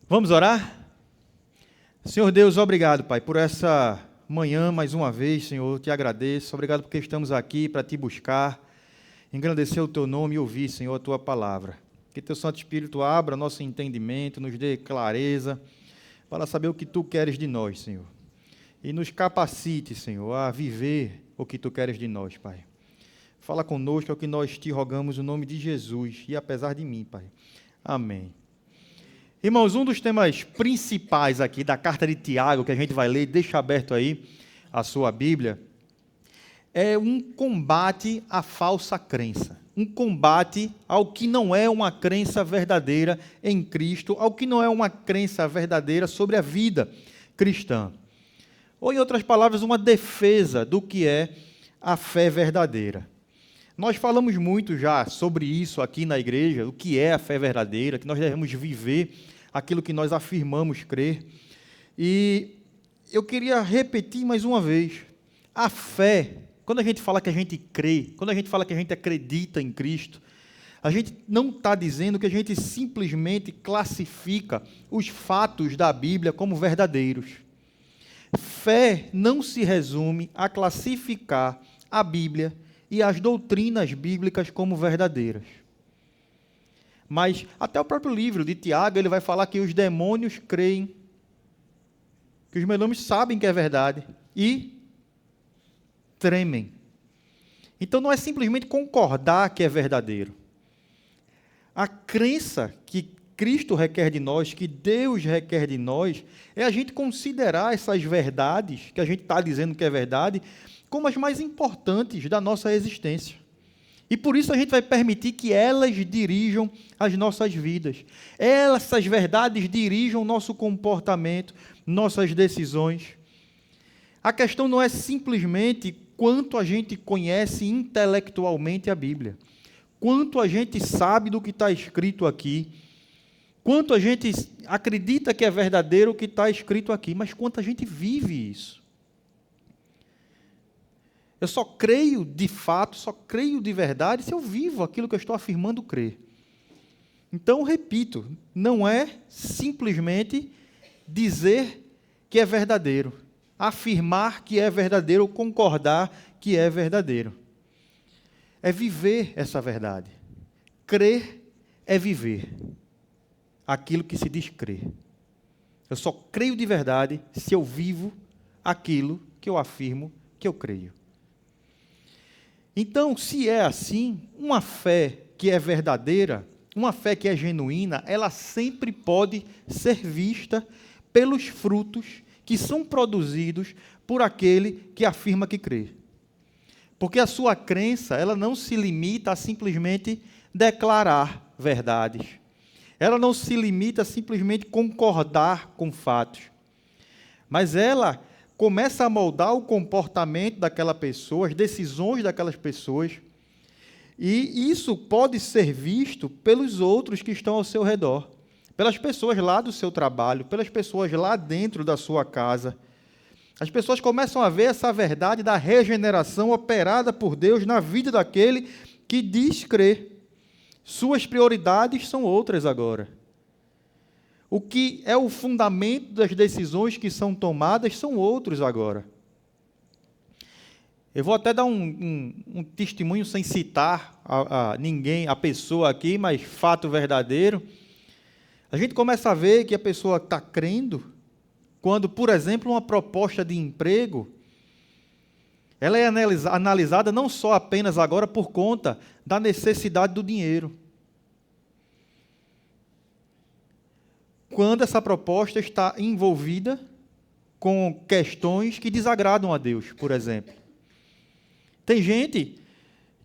Vamos orar? Senhor Deus, obrigado, Pai, por essa manhã mais uma vez, Senhor, te agradeço. Obrigado porque estamos aqui para te buscar, engrandecer o teu nome e ouvir, Senhor, a tua palavra. Que teu Santo Espírito abra nosso entendimento, nos dê clareza, para saber o que tu queres de nós, Senhor. E nos capacite, Senhor, a viver o que tu queres de nós, Pai. Fala conosco, é o que nós te rogamos, no nome de Jesus e apesar de mim, Pai. Amém. Irmãos, um dos temas principais aqui da carta de Tiago, que a gente vai ler, deixa aberto aí a sua Bíblia, é um combate à falsa crença. Um combate ao que não é uma crença verdadeira em Cristo, ao que não é uma crença verdadeira sobre a vida cristã. Ou, em outras palavras, uma defesa do que é a fé verdadeira. Nós falamos muito já sobre isso aqui na igreja, o que é a fé verdadeira, que nós devemos viver aquilo que nós afirmamos crer. E eu queria repetir mais uma vez, a fé, quando a gente fala que a gente crê, quando a gente fala que a gente acredita em Cristo, a gente não está dizendo que a gente simplesmente classifica os fatos da Bíblia como verdadeiros. Fé não se resume a classificar a Bíblia e as doutrinas bíblicas como verdadeiras. Mas até o próprio livro de Tiago, ele vai falar que os demônios creem, que os demônios sabem que é verdade e tremem. Então não é simplesmente concordar que é verdadeiro. A crença que Cristo requer de nós, que Deus requer de nós, é a gente considerar essas verdades, que a gente está dizendo que é verdade, como as mais importantes da nossa existência. E por isso a gente vai permitir que elas dirijam as nossas vidas. Essas verdades dirijam o nosso comportamento, nossas decisões. A questão não é simplesmente quanto a gente conhece intelectualmente a Bíblia, quanto a gente sabe do que está escrito aqui, quanto a gente acredita que é verdadeiro o que está escrito aqui, mas quanto a gente vive isso. Eu só creio de fato, só creio de verdade se eu vivo aquilo que eu estou afirmando crer. Então, repito, não é simplesmente dizer que é verdadeiro, afirmar que é verdadeiro ou concordar que é verdadeiro. É viver essa verdade. Crer é viver aquilo que se diz crer. Eu só creio de verdade se eu vivo aquilo que eu afirmo que eu creio. Então, se é assim, uma fé que é verdadeira, uma fé que é genuína, ela sempre pode ser vista pelos frutos que são produzidos por aquele que afirma que crê. Porque a sua crença, ela não se limita a simplesmente declarar verdades. Ela não se limita a simplesmente concordar com fatos. Mas ela começa a moldar o comportamento daquela pessoa, as decisões daquelas pessoas, e isso pode ser visto pelos outros que estão ao seu redor, pelas pessoas lá do seu trabalho, pelas pessoas lá dentro da sua casa. As pessoas começam a ver essa verdade da regeneração operada por Deus na vida daquele que diz crer. Suas prioridades são outras agora. O que é o fundamento das decisões que são tomadas são outros agora. Eu vou até dar um testemunho sem citar a ninguém, a pessoa aqui, mas fato verdadeiro. A gente começa a ver que a pessoa está crendo quando, por exemplo, uma proposta de emprego, ela é analisada não só apenas agora por conta da necessidade do dinheiro. Quando essa proposta está envolvida com questões que desagradam a Deus, por exemplo. Tem gente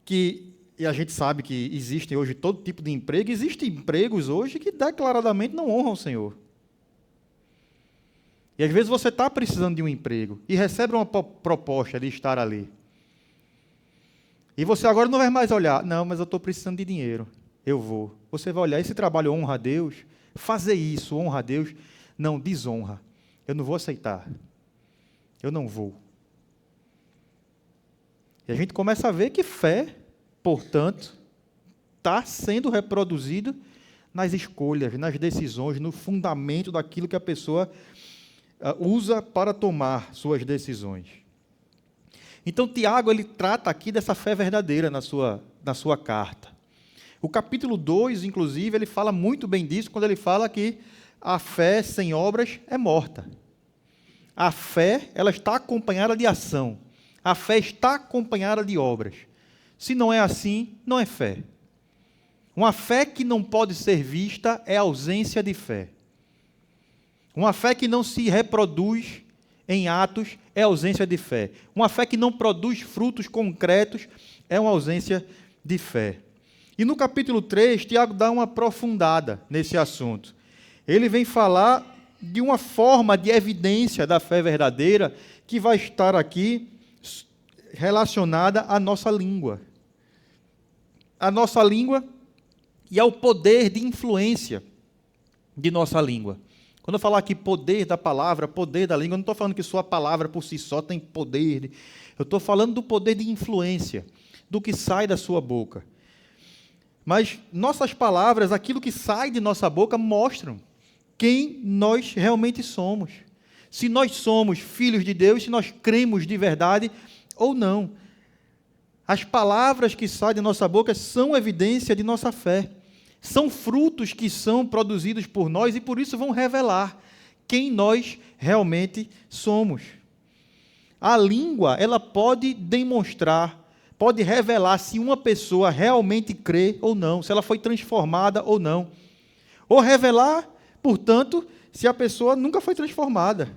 que, e a gente sabe que existem hoje todo tipo de emprego, existem empregos hoje que declaradamente não honram o Senhor. E às vezes você está precisando de um emprego e recebe uma proposta de estar ali. E você agora não vai mais olhar, não, mas eu estou precisando de dinheiro, eu vou. Você vai olhar, esse trabalho honra a Deus? Fazer isso honra a Deus? Não, desonra. Eu não vou aceitar. Eu não vou. E a gente começa a ver que fé, portanto, está sendo reproduzida nas escolhas, nas decisões, no fundamento daquilo que a pessoa usa para tomar suas decisões. Então, Tiago, ele trata aqui dessa fé verdadeira na sua carta. O capítulo 2, inclusive, ele fala muito bem disso, quando ele fala que a fé sem obras é morta. A fé, ela está acompanhada de ação. A fé está acompanhada de obras. Se não é assim, não é fé. Uma fé que não pode ser vista é ausência de fé. Uma fé que não se reproduz em atos é ausência de fé. Uma fé que não produz frutos concretos é uma ausência de fé. E no capítulo 3, Tiago dá uma aprofundada nesse assunto. Ele vem falar de uma forma de evidência da fé verdadeira que vai estar aqui relacionada à nossa língua. A nossa língua e ao poder de influência de nossa língua. Quando eu falar aqui poder da palavra, poder da língua, eu não estou falando que sua palavra por si só tem poder. Eu estou falando do poder de influência, do que sai da sua boca. Mas nossas palavras, aquilo que sai de nossa boca, mostram quem nós realmente somos. Se nós somos filhos de Deus, se nós cremos de verdade ou não. As palavras que saem de nossa boca são evidência de nossa fé. São frutos que são produzidos por nós e por isso vão revelar quem nós realmente somos. A língua, ela pode demonstrar, pode revelar se uma pessoa realmente crê ou não, se ela foi transformada ou não. Ou revelar, portanto, se a pessoa nunca foi transformada.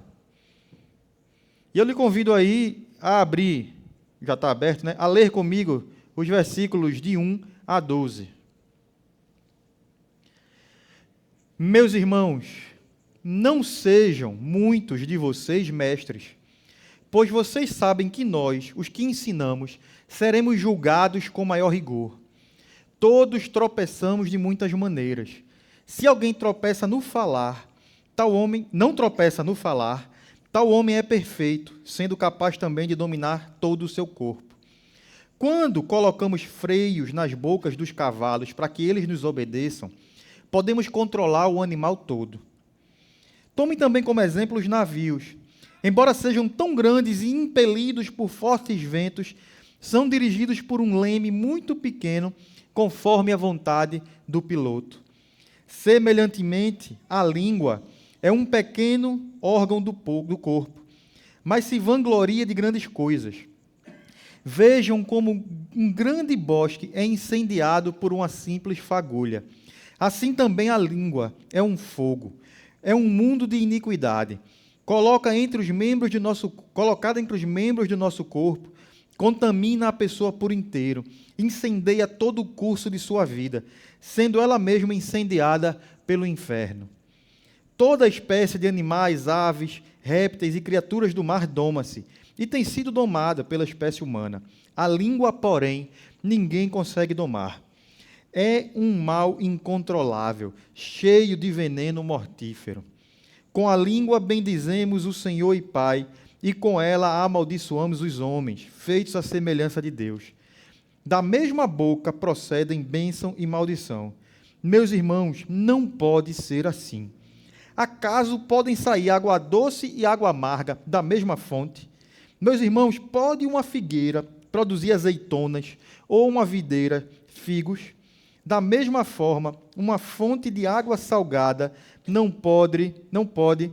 E eu lhe convido aí a abrir, já está aberto, né? A ler comigo os versículos de 1 a 12. Meus irmãos, não sejam muitos de vocês mestres, pois vocês sabem que nós, os que ensinamos, seremos julgados com maior rigor. Todos tropeçamos de muitas maneiras. Se alguém tropeça no falar, não tropeça no falar, tal homem é perfeito, sendo capaz também de dominar todo o seu corpo. Quando colocamos freios nas bocas dos cavalos para que eles nos obedeçam, podemos controlar o animal todo. Tomem também como exemplo os navios. Embora sejam tão grandes e impelidos por fortes ventos, são dirigidos por um leme muito pequeno, conforme a vontade do piloto. Semelhantemente, a língua é um pequeno órgão do corpo, mas se vangloria de grandes coisas. Vejam como um grande bosque é incendiado por uma simples fagulha. Assim também a língua é um fogo, é um mundo de iniquidade. Colocada entre os membros do nosso corpo, contamina a pessoa por inteiro, incendeia todo o curso de sua vida, sendo ela mesma incendiada pelo inferno. Toda espécie de animais, aves, répteis e criaturas do mar doma-se, e tem sido domada pela espécie humana. A língua, porém, ninguém consegue domar. É um mal incontrolável, cheio de veneno mortífero. Com a língua bendizemos o Senhor e Pai, e com ela amaldiçoamos os homens, feitos à semelhança de Deus. Da mesma boca procedem bênção e maldição. Meus irmãos, não pode ser assim. Acaso podem sair água doce e água amarga da mesma fonte? Meus irmãos, pode uma figueira produzir azeitonas, ou uma videira figos? Da mesma forma, uma fonte de água salgada não pode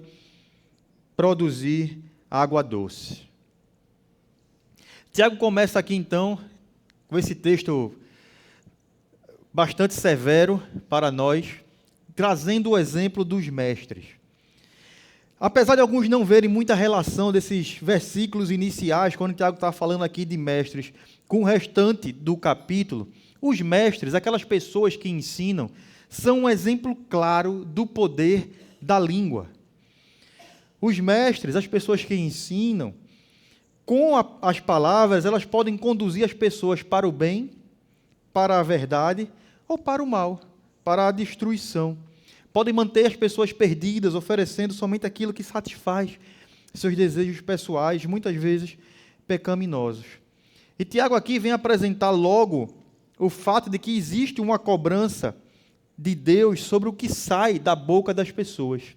produzir água doce. Tiago começa aqui, então, com esse texto bastante severo para nós, trazendo o exemplo dos mestres. Apesar de alguns não verem muita relação desses versículos iniciais, quando Tiago está falando aqui de mestres, com o restante do capítulo, os mestres, aquelas pessoas que ensinam, são um exemplo claro do poder da língua. Os mestres, as pessoas que ensinam, com as palavras, elas podem conduzir as pessoas para o bem, para a verdade, ou para o mal, para a destruição. Podem manter as pessoas perdidas, oferecendo somente aquilo que satisfaz seus desejos pessoais, muitas vezes pecaminosos. E Tiago aqui vem apresentar logo o fato de que existe uma cobrança de Deus sobre o que sai da boca das pessoas.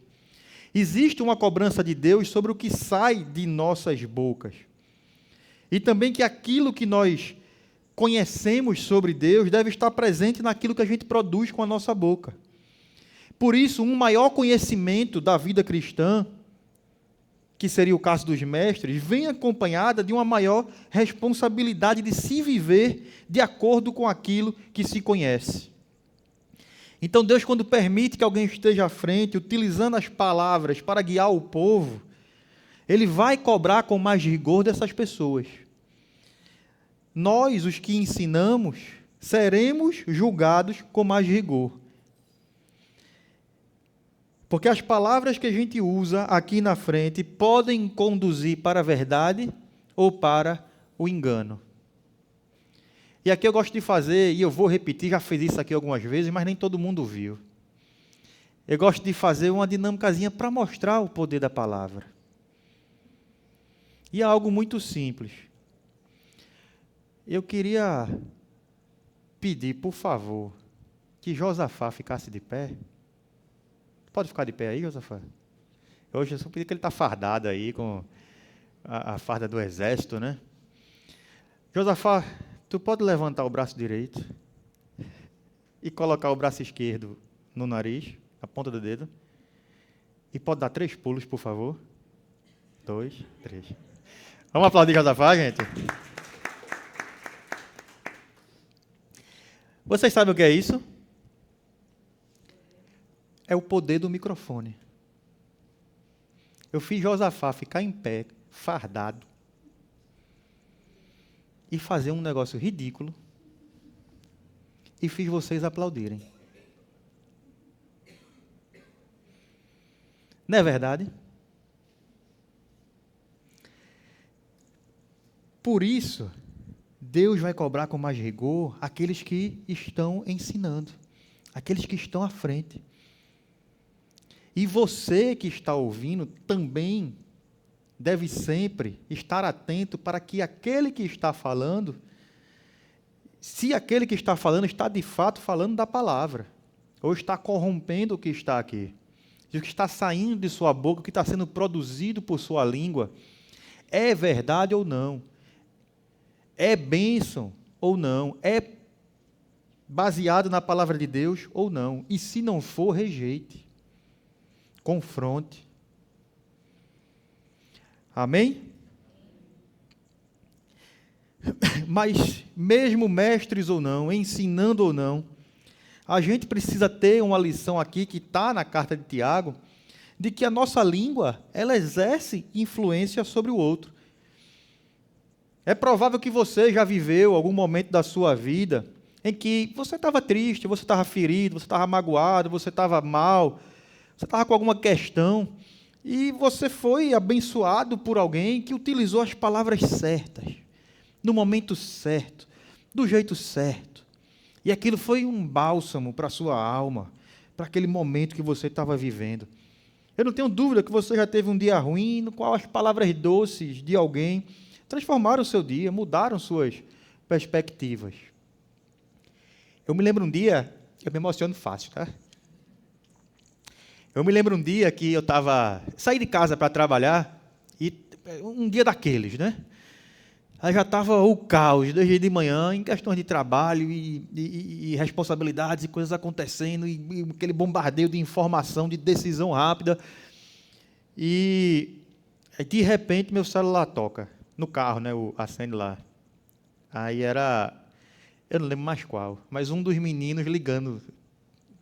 Existe uma cobrança de Deus sobre o que sai de nossas bocas. E também que aquilo que nós conhecemos sobre Deus deve estar presente naquilo que a gente produz com a nossa boca. Por isso, um maior conhecimento da vida cristã, que seria o caso dos mestres, vem acompanhada de uma maior responsabilidade de se viver de acordo com aquilo que se conhece. Então, Deus, quando permite que alguém esteja à frente, utilizando as palavras para guiar o povo, Ele vai cobrar com mais rigor dessas pessoas. Nós, os que ensinamos, seremos julgados com mais rigor. Porque as palavras que a gente usa aqui na frente podem conduzir para a verdade ou para o engano. E aqui eu gosto de fazer, e eu vou repetir, já fiz isso aqui algumas vezes, mas nem todo mundo viu. Eu gosto de fazer uma dinâmicazinha para mostrar o poder da palavra. E é algo muito simples. Eu queria pedir, por favor, que Josafá ficasse de pé. Pode ficar de pé aí, Josafá? Hoje eu só pedi que ele está fardado aí, com a farda do exército, né? Josafá, tu pode levantar o braço direito e colocar o braço esquerdo no nariz, a ponta do dedo. E pode dar 3 pulos, por favor. 2, 3. Vamos aplaudir Josafá, gente? Vocês sabem o que é isso? É o poder do microfone. Eu fiz Josafá ficar em pé, fardado, e fazer um negócio ridículo, e fiz vocês aplaudirem. Não é verdade? Por isso, Deus vai cobrar com mais rigor aqueles que estão ensinando, aqueles que estão à frente. E você que está ouvindo também deve sempre estar atento para que aquele que está falando, se aquele que está falando está de fato falando da palavra, ou está corrompendo o que está aqui, se o que está saindo de sua boca, o que está sendo produzido por sua língua, é verdade ou não, é bênção ou não, é baseado na palavra de Deus ou não, e se não for, rejeite, confronte. Amém? Mas, mesmo mestres ou não, ensinando ou não, a gente precisa ter uma lição aqui, que está na carta de Tiago, de que a nossa língua, ela exerce influência sobre o outro. É provável que você já viveu algum momento da sua vida em que você estava triste, você estava ferido, você estava magoado, você estava mal, você estava com alguma questão, e você foi abençoado por alguém que utilizou as palavras certas, no momento certo, do jeito certo. E aquilo foi um bálsamo para a sua alma, para aquele momento que você estava vivendo. Eu não tenho dúvida que você já teve um dia ruim, no qual as palavras doces de alguém transformaram o seu dia, mudaram suas perspectivas. Eu me lembro um dia, eu me emociono fácil, tá? Eu me lembro um dia que eu saí de casa para trabalhar, e um dia daqueles, né? Aí já estava o caos, desde de manhã, em questões de trabalho e responsabilidades e coisas acontecendo, e aquele bombardeio de informação, de decisão rápida. E de repente meu celular toca, no carro, né? Acende lá. Aí eu não lembro mais qual, mas um dos meninos ligando.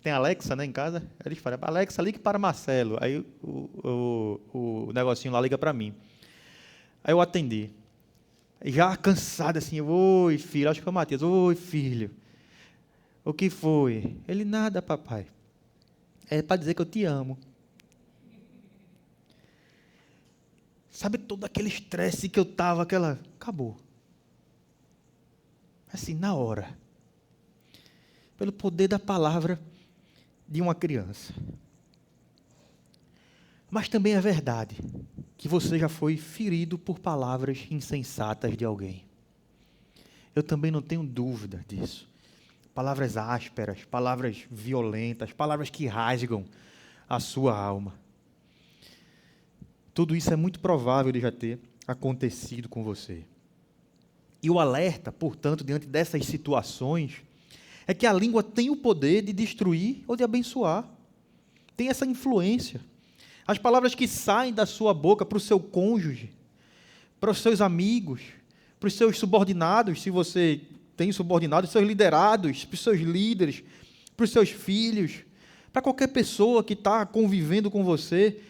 Tem Alexa, né, em casa? Aí eles falam, Alexa, ligue para Marcelo. Aí o negocinho lá liga para mim. Aí eu atendi. Já cansado assim, oi filho, acho que foi o Matias, oi filho. O que foi? Ele, nada, papai. É para dizer que eu te amo. Sabe todo aquele estresse que eu estava, acabou. Assim, na hora. Pelo poder da palavra de uma criança. Mas também é verdade que você já foi ferido por palavras insensatas de alguém. Eu também não tenho dúvida disso. palavras ásperas, palavras violentas, palavras que rasgam a sua alma. Tudo isso é muito provável de já ter acontecido com você. E o alerta, portanto, diante dessas situações, é que a língua tem o poder de destruir ou de abençoar. Tem essa influência. As palavras que saem da sua boca para o seu cônjuge, para os seus amigos, para os seus subordinados, se você tem subordinados, seus liderados, para os seus líderes, para os seus filhos, para qualquer pessoa que está convivendo com você,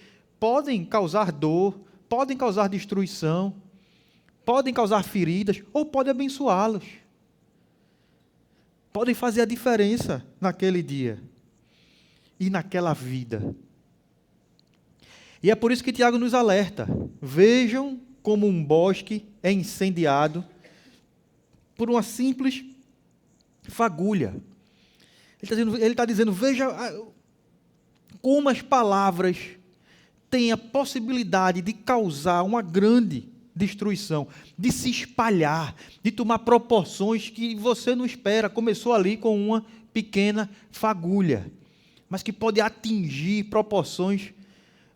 podem causar dor, podem causar destruição, podem causar feridas ou podem abençoá-los. Podem fazer a diferença naquele dia e naquela vida. E é por isso que Tiago nos alerta. Vejam como um bosque é incendiado por uma simples fagulha. Ele está dizendo, veja como as palavras têm a possibilidade de causar uma grande destruição, de se espalhar, de tomar proporções que você não espera. Começou ali com uma pequena fagulha, mas que pode atingir proporções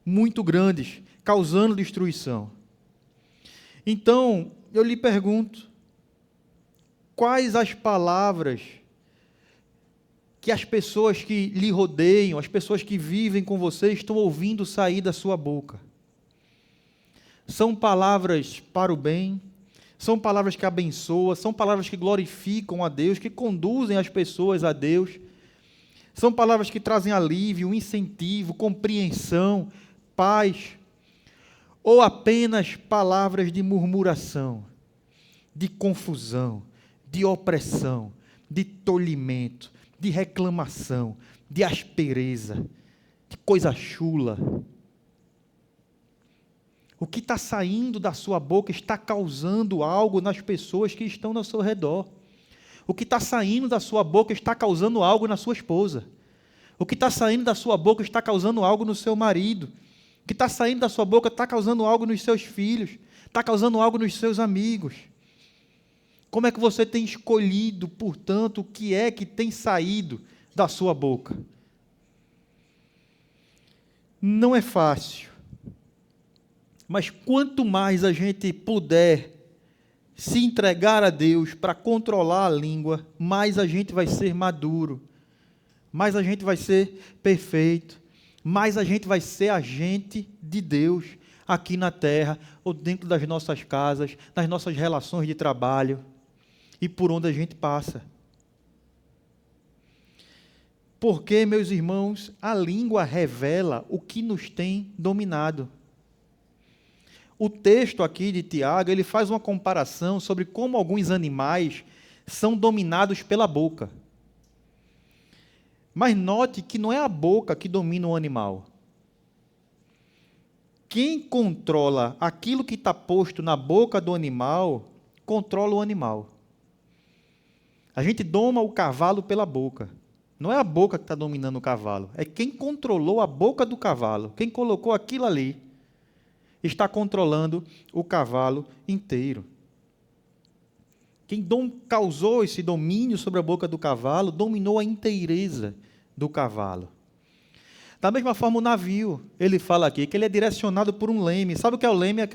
muito grandes, causando destruição. Então, eu lhe pergunto, quais as palavras que as pessoas que lhe rodeiam, as pessoas que vivem com você, estão ouvindo sair da sua boca? São palavras para o bem? São palavras que abençoam? São palavras que glorificam a Deus, que conduzem as pessoas a Deus? São palavras que trazem alívio, incentivo, compreensão, paz? Ou apenas palavras de murmuração, de confusão, de opressão, de tolimento, de reclamação, de aspereza, de coisa chula? O que está saindo da sua boca está causando algo nas pessoas que estão ao seu redor. O que está saindo da sua boca está causando algo na sua esposa. O que está saindo da sua boca está causando algo no seu marido. O que está saindo da sua boca está causando algo nos seus filhos. Está causando algo nos seus amigos. Como é que você tem escolhido, portanto, o que é que tem saído da sua boca? Não é fácil. Mas quanto mais a gente puder se entregar a Deus para controlar a língua, mais a gente vai ser maduro, mais a gente vai ser perfeito, mais a gente vai ser agente de Deus aqui na terra, ou dentro das nossas casas, nas nossas relações de trabalho e por onde a gente passa. Porque, meus irmãos, a língua revela o que nos tem dominado. O texto aqui de Tiago, ele faz uma comparação sobre como alguns animais são dominados pela boca. Mas note que não é a boca que domina o animal. Quem controla aquilo que está posto na boca do animal, controla o animal. A gente doma o cavalo pela boca. Não é a boca que está dominando o cavalo, é quem controlou a boca do cavalo, quem colocou aquilo ali, está controlando o cavalo inteiro. Quem causou esse domínio sobre a boca do cavalo, dominou a inteireza do cavalo. Da mesma forma, o navio, ele fala aqui, que ele é direcionado por um leme. Sabe o que é o leme? É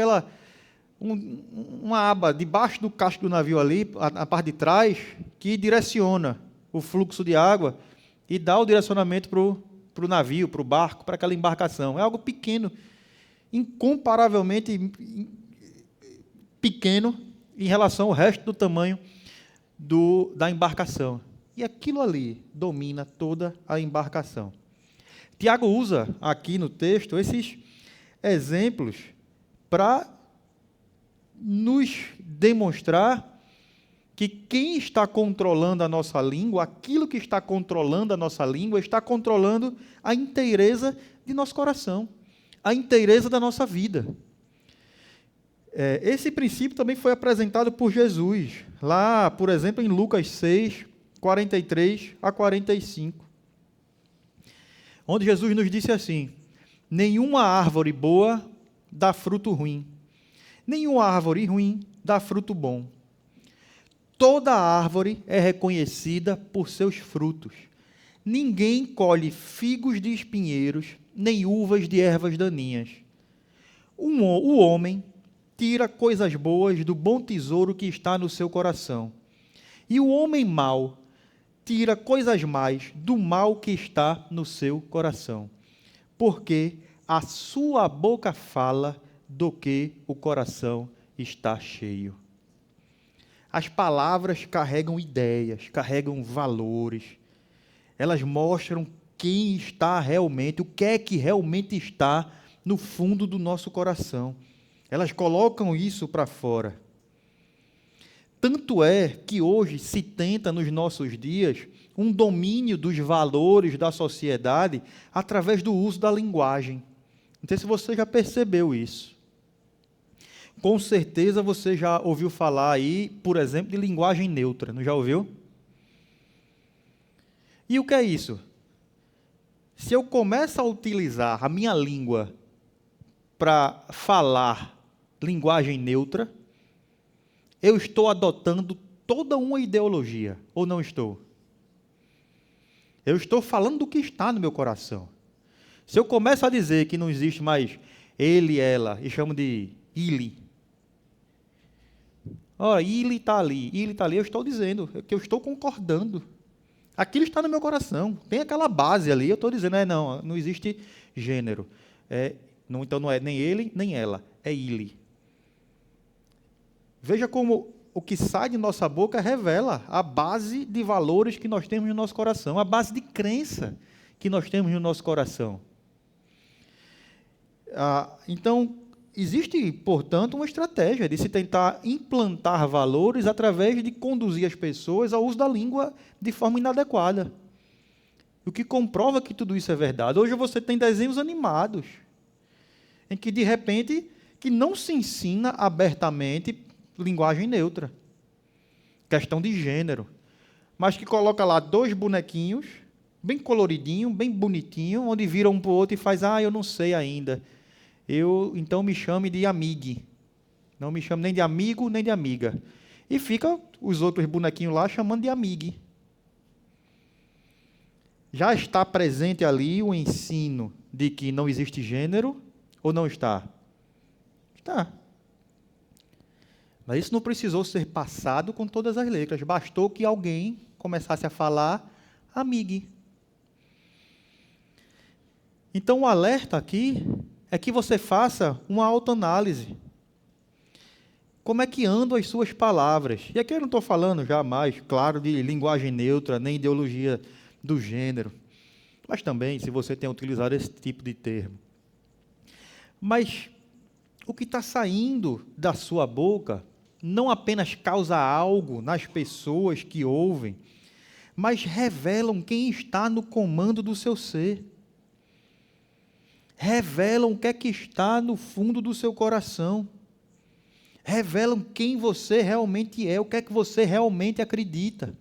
uma aba debaixo do casco do navio ali, a parte de trás, que direciona o fluxo de água e dá o direcionamento para o navio, para o barco, para aquela embarcação. É algo pequeno, incomparavelmente pequeno em relação ao resto do tamanho da embarcação. E aquilo ali domina toda a embarcação. Tiago usa aqui no texto esses exemplos para nos demonstrar que quem está controlando a nossa língua, aquilo que está controlando a nossa língua, está controlando a inteireza de nosso coração, a inteireza da nossa vida. Esse princípio também foi apresentado por Jesus, lá, por exemplo, em Lucas 6, 43 a 45, onde Jesus nos disse assim: nenhuma árvore boa dá fruto ruim, nenhuma árvore ruim dá fruto bom. Toda árvore é reconhecida por seus frutos. Ninguém colhe figos de espinheiros, nem uvas de ervas daninhas. O homem tira coisas boas do bom tesouro que está no seu coração. E o homem mau tira coisas más do mal que está no seu coração. Porque a sua boca fala do que o coração está cheio. As palavras carregam ideias, carregam valores. Elas mostram quem está realmente, o que é que realmente está no fundo do nosso coração. Elas colocam isso para fora. Tanto é que hoje se tenta, nos nossos dias, um domínio dos valores da sociedade através do uso da linguagem. Não sei se você já percebeu isso. Com certeza você já ouviu falar aí, por exemplo, de linguagem neutra, não já ouviu? E o que é isso? Se eu começo a utilizar a minha língua para falar linguagem neutra, eu estou adotando toda uma ideologia, ou não estou? Eu estou falando do que está no meu coração. Se eu começo a dizer que não existe mais ele, ela, e chamo de ele. Ora, ele está ali, eu estou dizendo que eu estou concordando. Aquilo está no meu coração, tem aquela base ali, eu estou dizendo, não existe gênero. Então não é nem ele, nem ela, é ele. Veja como o que sai de nossa boca revela a base de valores que nós temos no nosso coração, a base de crença que nós temos no nosso coração. Então, existe, portanto, uma estratégia de se tentar implantar valores através de conduzir as pessoas ao uso da língua de forma inadequada. O que comprova que tudo isso é verdade. Hoje você tem desenhos animados, em que, de repente, que não se ensina abertamente linguagem neutra, questão de gênero, mas que coloca lá 2 bonequinhos, bem coloridinho, bem bonitinho, onde vira um para o outro e faz, eu não sei ainda. Então me chame de amigue. Não me chame nem de amigo, nem de amiga. E fica os outros bonequinhos lá chamando de amigue. Já está presente ali o ensino de que não existe gênero, ou não está? Está. Mas isso não precisou ser passado com todas as letras. Bastou que alguém começasse a falar amigue. Então o alerta aqui é que você faça uma autoanálise. Como é que andam as suas palavras? E aqui eu não estou falando jamais, claro, de linguagem neutra, nem ideologia do gênero. Mas também, se você tem utilizado esse tipo de termo. Mas o que está saindo da sua boca não apenas causa algo nas pessoas que ouvem, mas revelam quem está no comando do seu ser. Revelam o que é que está no fundo do seu coração. Revelam quem você realmente é, o que é que você realmente acredita.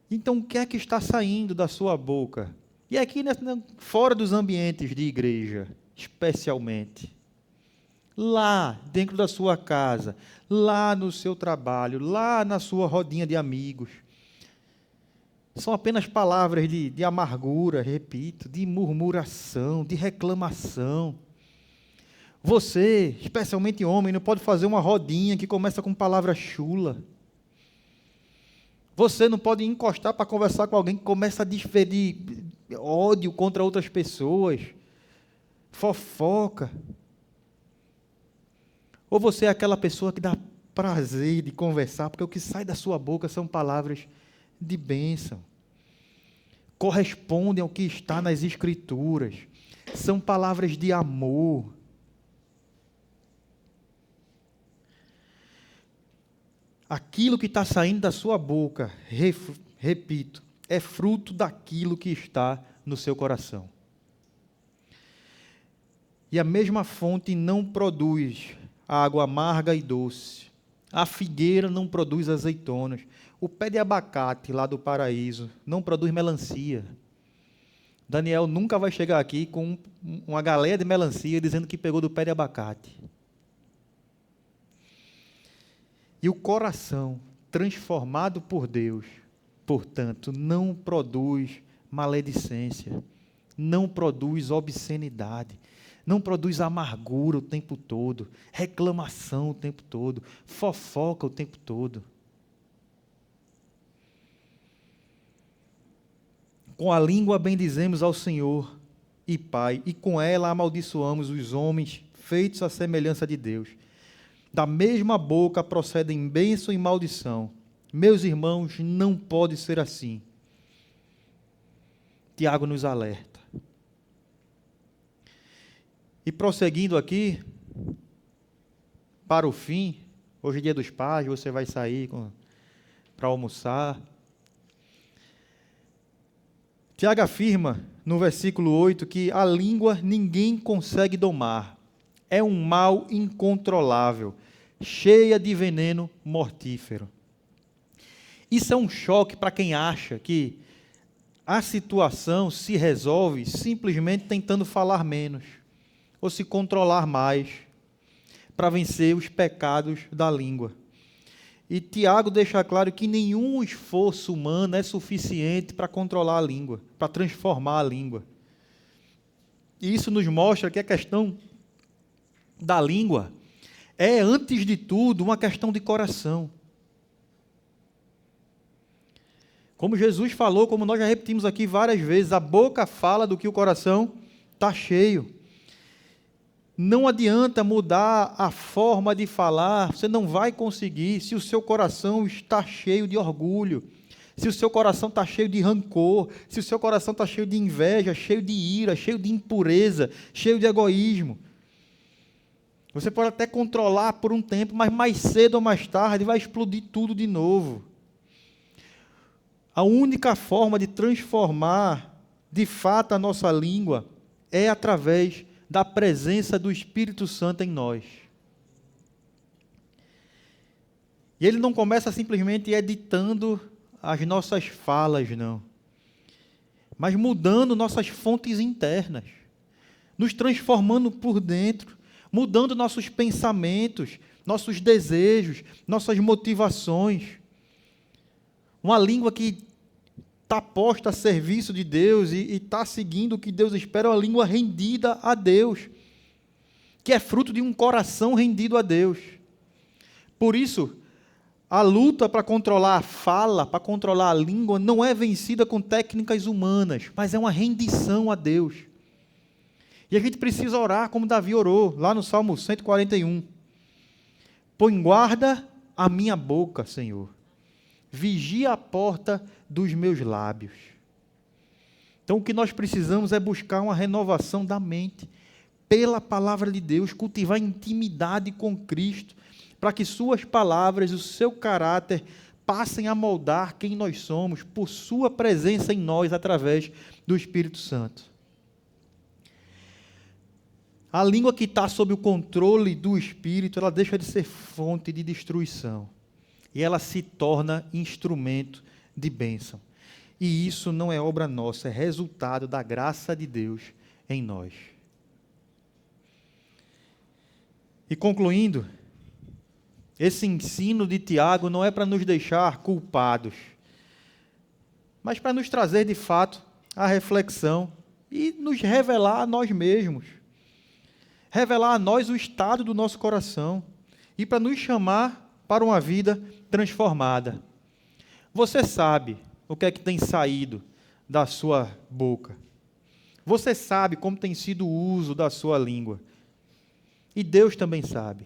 Então, o que é que está saindo da sua boca? E aqui, fora dos ambientes de igreja, especialmente. Lá, dentro da sua casa, lá no seu trabalho, lá na sua rodinha de amigos. São apenas palavras de amargura, repito, de murmuração, de reclamação. Você, especialmente homem, não pode fazer uma rodinha que começa com palavra chula. Você não pode encostar para conversar com alguém que começa a desferir ódio contra outras pessoas, fofoca. Ou você é aquela pessoa que dá prazer de conversar, porque o que sai da sua boca são palavras de bênção. Correspondem ao que está nas Escrituras. São palavras de amor. Aquilo que está saindo da sua boca, repito, é fruto daquilo que está no seu coração. E a mesma fonte não produz água amarga e doce. A figueira não produz azeitonas. O pé de abacate lá do paraíso não produz melancia. Daniel nunca vai chegar aqui com uma galeia de melancia dizendo que pegou do pé de abacate. E o coração transformado por Deus, portanto, não produz maledicência, não produz obscenidade, não produz amargura o tempo todo, reclamação o tempo todo, fofoca o tempo todo. Com a língua bendizemos ao Senhor e Pai, e com ela amaldiçoamos os homens feitos à semelhança de Deus. Da mesma boca procedem bênção e maldição. Meus irmãos, não pode ser assim. Tiago nos alerta. E prosseguindo aqui, para o fim, hoje é dia dos pais, você vai sair para almoçar. Tiago afirma, no versículo 8, que a língua ninguém consegue domar. É um mal incontrolável, cheia de veneno mortífero. Isso é um choque para quem acha que a situação se resolve simplesmente tentando falar menos, ou se controlar mais, para vencer os pecados da língua. E Tiago deixa claro que nenhum esforço humano é suficiente para controlar a língua, para transformar a língua. E isso nos mostra que a questão da língua é, antes de tudo, uma questão de coração. Como Jesus falou, como nós já repetimos aqui várias vezes, a boca fala do que o coração está cheio. Não adianta mudar a forma de falar, você não vai conseguir se o seu coração está cheio de orgulho, se o seu coração está cheio de rancor, se o seu coração está cheio de inveja, cheio de ira, cheio de impureza, cheio de egoísmo. Você pode até controlar por um tempo, mas mais cedo ou mais tarde vai explodir tudo de novo. A única forma de transformar, de fato, a nossa língua é através da presença do Espírito Santo em nós. E ele não começa simplesmente editando as nossas falas, não. Mas mudando nossas fontes internas, nos transformando por dentro, mudando nossos pensamentos, nossos desejos, nossas motivações. Uma língua que está posta a serviço de Deus e está seguindo o que Deus espera, é uma língua rendida a Deus, que é fruto de um coração rendido a Deus. Por isso, a luta para controlar a fala, para controlar a língua, não é vencida com técnicas humanas, mas é uma rendição a Deus. E a gente precisa orar como Davi orou, lá no Salmo 141. Põe guarda a minha boca, Senhor. Vigia a porta dos meus lábios. Então, o que nós precisamos é buscar uma renovação da mente, pela palavra de Deus, cultivar intimidade com Cristo, para que suas palavras, o seu caráter, passem a moldar quem nós somos, por sua presença em nós, através do Espírito Santo. A língua que está sob o controle do Espírito, ela deixa de ser fonte de destruição. E ela se torna instrumento de bênção. E isso não é obra nossa, é resultado da graça de Deus em nós. E concluindo, esse ensino de Tiago não é para nos deixar culpados, mas para nos trazer de fato a reflexão e nos revelar a nós mesmos. Revelar a nós o estado do nosso coração e para nos chamar para uma vida transformada. Você sabe o que é que tem saído da sua boca. Você sabe como tem sido o uso da sua língua. E Deus também sabe.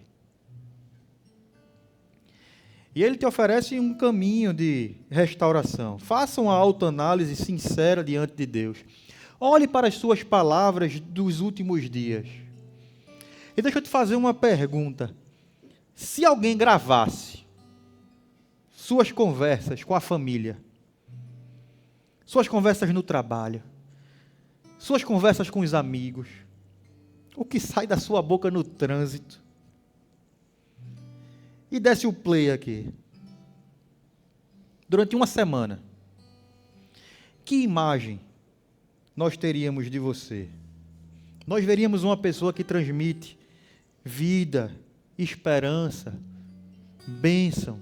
E Ele te oferece um caminho de restauração. Faça uma autoanálise sincera diante de Deus. Olhe para as suas palavras dos últimos dias. E deixa eu te fazer uma pergunta. Se alguém gravasse suas conversas com a família, suas conversas no trabalho, suas conversas com os amigos, o que sai da sua boca no trânsito, e desse o play aqui, durante uma semana, que imagem nós teríamos de você? Nós veríamos uma pessoa que transmite vida, esperança, bênção.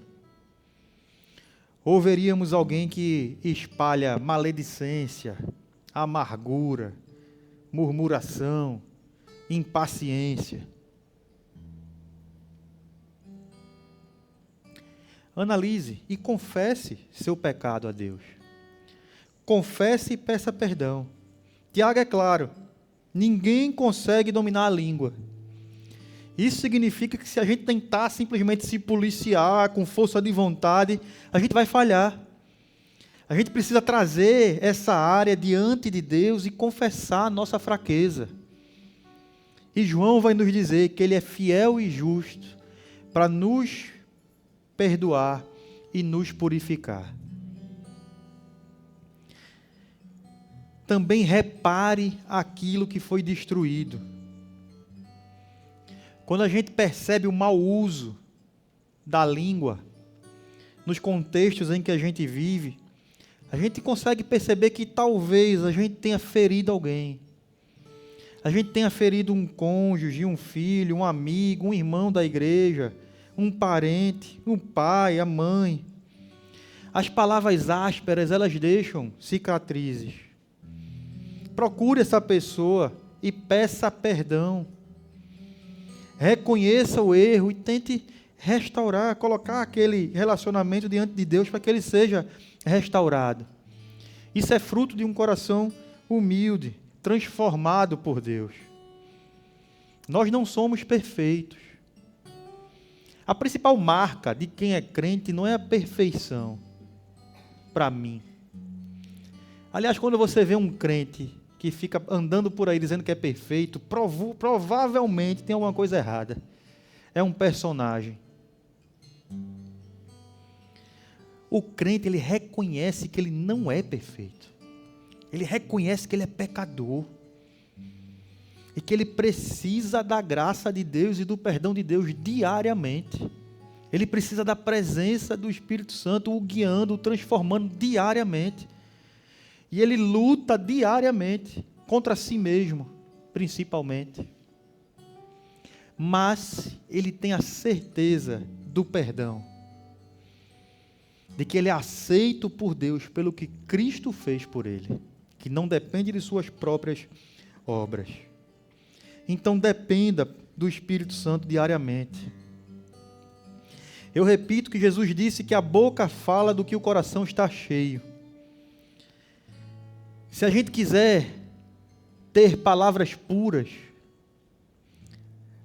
Ou veríamos alguém que espalha maledicência, amargura, murmuração, impaciência. Analise e confesse seu pecado a Deus. Confesse e peça perdão. Tiago é claro, ninguém consegue dominar a língua. Isso significa que se a gente tentar simplesmente se policiar com força de vontade, a gente vai falhar. A gente precisa trazer essa área diante de Deus e confessar a nossa fraqueza. E João vai nos dizer que Ele é fiel e justo para nos perdoar e nos purificar. Também repare aquilo que foi destruído. Quando a gente percebe o mau uso da língua, nos contextos em que a gente vive, a gente consegue perceber que talvez a gente tenha ferido alguém. A gente tenha ferido um cônjuge, um filho, um amigo, um irmão da igreja, um parente, um pai, a mãe. As palavras ásperas, elas deixam cicatrizes. Procure essa pessoa e peça perdão. Reconheça o erro e tente restaurar, colocar aquele relacionamento diante de Deus para que ele seja restaurado. Isso é fruto de um coração humilde, transformado por Deus. Nós não somos perfeitos. A principal marca de quem é crente não é a perfeição, para mim. Aliás, quando você vê um crente que fica andando por aí dizendo que é perfeito, provavelmente tem alguma coisa errada. É um personagem. O crente, ele reconhece que ele não é perfeito. Ele reconhece que ele é pecador. E que ele precisa da graça de Deus e do perdão de Deus diariamente. Ele precisa da presença do Espírito Santo, o guiando, o transformando diariamente. E ele luta diariamente contra si mesmo, principalmente. Mas ele tem a certeza do perdão. De que ele é aceito por Deus pelo que Cristo fez por ele. Que não depende de suas próprias obras. Então dependa do Espírito Santo diariamente. Eu repito que Jesus disse que a boca fala do que o coração está cheio. Se a gente quiser ter palavras puras,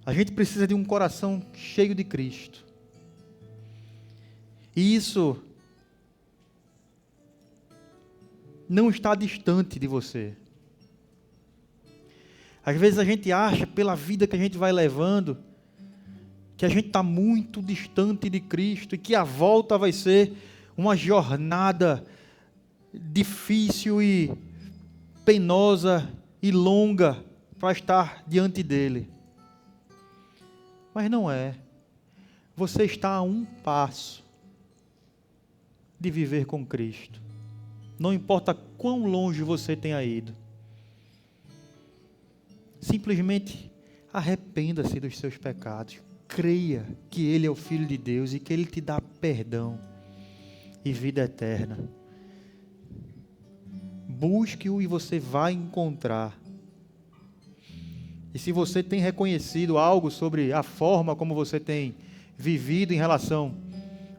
a gente precisa de um coração cheio de Cristo. E isso não está distante de você. Às vezes a gente acha, pela vida que a gente vai levando, que a gente está muito distante de Cristo e que a volta vai ser uma jornada difícil e penosa e longa para estar diante dele. Mas não é. Você está a um passo de viver com Cristo. Não importa quão longe você tenha ido. Simplesmente arrependa-se dos seus pecados. Creia que Ele é o Filho de Deus e que Ele te dá perdão e vida eterna. Busque-o e você vai encontrar. E se você tem reconhecido algo sobre a forma como você tem vivido em relação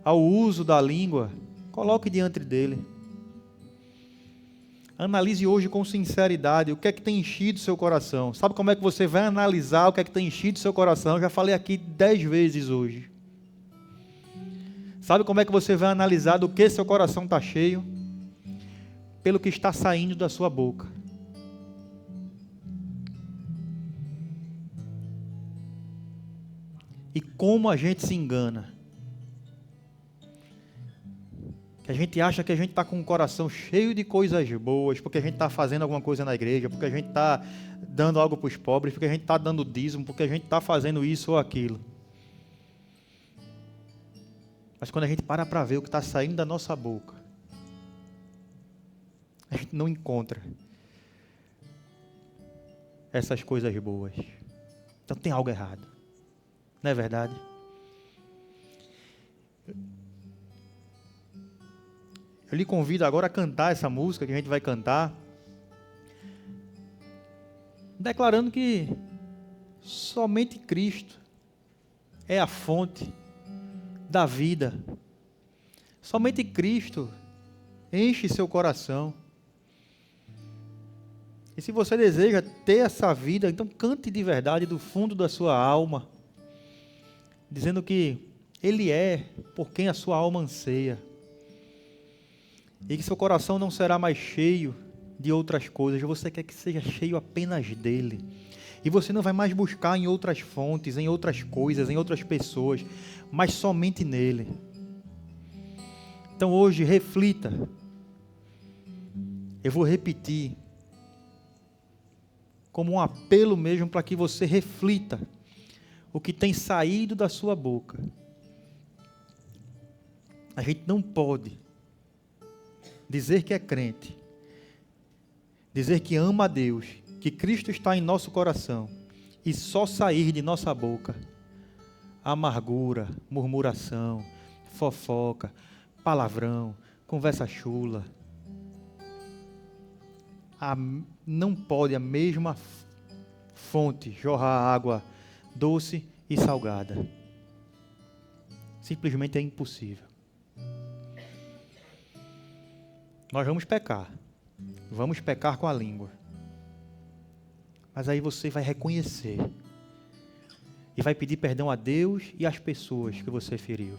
ao uso da língua, coloque diante dele. Analise hoje com sinceridade o que é que tem enchido seu coração. Sabe como é que você vai analisar o que é que tem enchido seu coração? Eu já falei aqui 10 vezes hoje. Sabe como é que você vai analisar do que seu coração está cheio? Pelo que está saindo da sua boca. E como a gente se engana. Que a gente acha que a gente está com o coração cheio de coisas boas, porque a gente está fazendo alguma coisa na igreja, porque a gente está dando algo para os pobres, porque a gente está dando dízimo, porque a gente está fazendo isso ou aquilo. Mas quando a gente para ver o que está saindo da nossa boca, a gente não encontra essas coisas boas. Então tem algo errado. Não é verdade? Eu lhe convido agora a cantar essa música que a gente vai cantar, declarando que somente Cristo é a fonte da vida. Somente Cristo enche seu coração. E se você deseja ter essa vida, então cante de verdade do fundo da sua alma, dizendo que Ele é por quem a sua alma anseia. E que seu coração não será mais cheio de outras coisas, você quer que seja cheio apenas dEle. E você não vai mais buscar em outras fontes, em outras coisas, em outras pessoas, mas somente nele. Então hoje, reflita. Eu vou repetir, como um apelo mesmo para que você reflita o que tem saído da sua boca. A gente não pode dizer que é crente, dizer que ama a Deus, que Cristo está em nosso coração, e só sair de nossa boca amargura, murmuração, fofoca, palavrão, conversa chula. Não pode a mesma fonte jorrar água doce e salgada. Simplesmente é impossível. Nós vamos pecar com a língua. Mas aí você vai reconhecer e vai pedir perdão a Deus e às pessoas que você feriu.